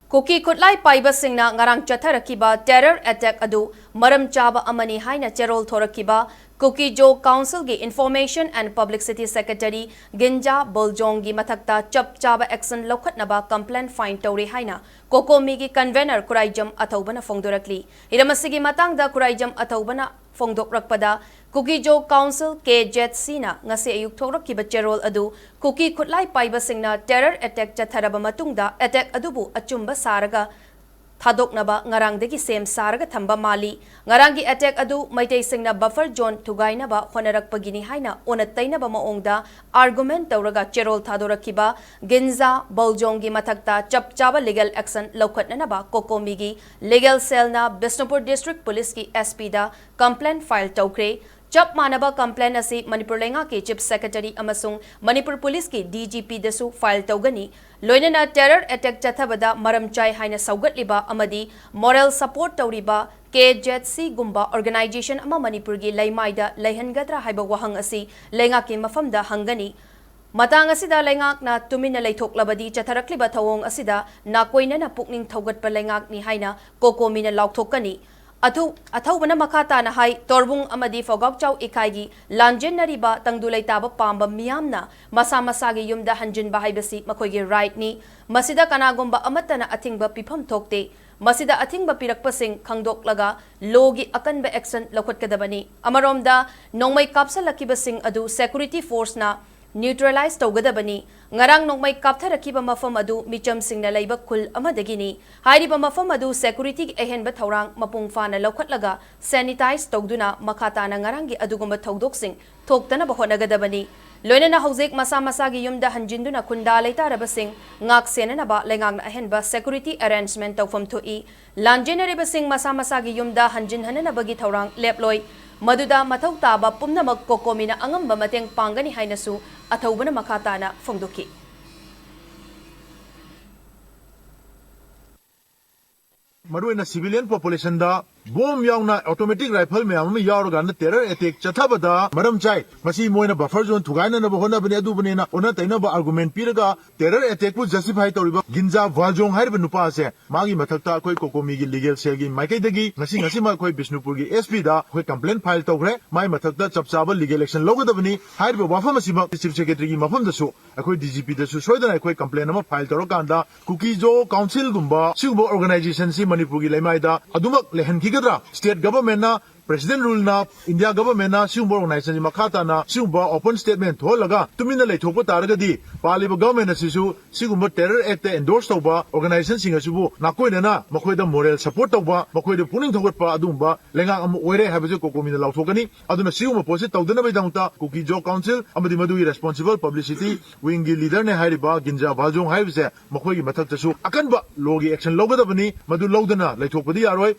Kuki kutlai paiba singna ngarang chatharakiba terror attack adu maram chaba amani haina cherol thorakiba Kuki Jo Council gi Information and Publicity Secretary Ginza Vulzong gi mathakta chap chaba action lokhatnaba complaint fine tawri haina Kokomi gi convener Kuraijam Athaubana Fongdorakli Iramasigi matangda Kuraijam Athaubana Fongdokrakpada Kuki Jo Council K Jet Sina ngasi ayuk thorakiba cherol adu Kuki kutlai paiba singna terror attack chatharaba matungda attack adubu achumba saraga Thadoknaba ngarangdagi sem saraga thamba mali ngarangi attack adu maitai singna buffer zone thugainaba honarakpagini haina onatainaba maongda argument tawraga cherol thadораkiba Ginza Vulzong gi mathakta chapchaba legal action lokhatnanaba Kokomigi legal cell na Bishnupur district police ki SP da complaint file Toukhre Chap manaba complaint asi Manipur lenga ke chief secretary amasung Manipur police ki DGP dasu file tawgani loinana terror attack chathabada maram chai haina saugatliba amadi moral support tawriba KJC gumba organization ama Manipur gi laimaida laihangadra haiba wahang asi lenga ki mafamda hangani Matang asida lengak na tumina laithoklabadi chatharakliba thawong asida nakoina na pukning thawgatpa lengak ni haina Kokomi na lauthokani Athaubana makata na hai torbung amadi fogok chau ikaigi lanjin nariba tangdulay taba pamba miyamna masa-masagi yumda hanjin bahay basi makoygi right ni masida kanagumba amata na atingba pipam tokte masida atingba pirakpasing kangdoklaga logi akanba action lakwat kadabani amaromda nongmay kapsa lakibasing adu security force na neutralize tawgadabani ngarang nongmay kaptharakiba mafam adu micham singna laiba khul amadagini hairiba mafam adu security ehenba thawrang mapung fana lokhatlaga sanitize tawduna makata na ngarangi adugumba thawdoksing thoktana bahonagadabani loinana hojek masa-masagi yumda hanjinduna kunda leitarabasing ngak senanaba lengangna ehenba security arrangement tawfam thoi lanjenaribasing masa-masagi yumda hanjin hananabagi thawrang leploi Maduda mathau taba pumnamak Kokomina angamba mateng pangani hainasu athaubana makatana fongdoki Maruina civilian population da bomb yauna automatic rifle me am yaurga na terror attack chathabada maram chai masi moina buffer zone thugaina na bahona bane adu bane na ona taina ba argument piraga terror attack pu justify tawriba Ginza Vulzong hairiba nupa ase magi mathakta koi Kokomi gi legal cell gi maikai dagi ngasi ma koi Bishnupur gi SP da koi complaint file tawkhre mai mathakta chapchaba legal action logadabani hairiba wafam asima chief secretary gi mafam dasu akoi DGP dasu soidana koi complaint ama file tawrokanda Kuki Jo Council gumba sigumba organization si Manipur gi laimaida adumak lehan State government na President rule na India government na Singapore organization makata na Singapore open statement tholaga tumina leithokpa taragadi paliba government na sisu Singapore terror act endorse tawba organization singasubu nakoina na makoida moral support tawba makoida puning thogotpa adumba lenga am oire habeje Kokomi na lauthokani aduna Singapore posit tawdana baidangta Kuki Jo Council amadi madui responsible publicity wing gi leader ne hairiba Ginza Vulzong haibse makoigi mathaktasu akanba logi action logadabani madu lodana leithokpadi yaroi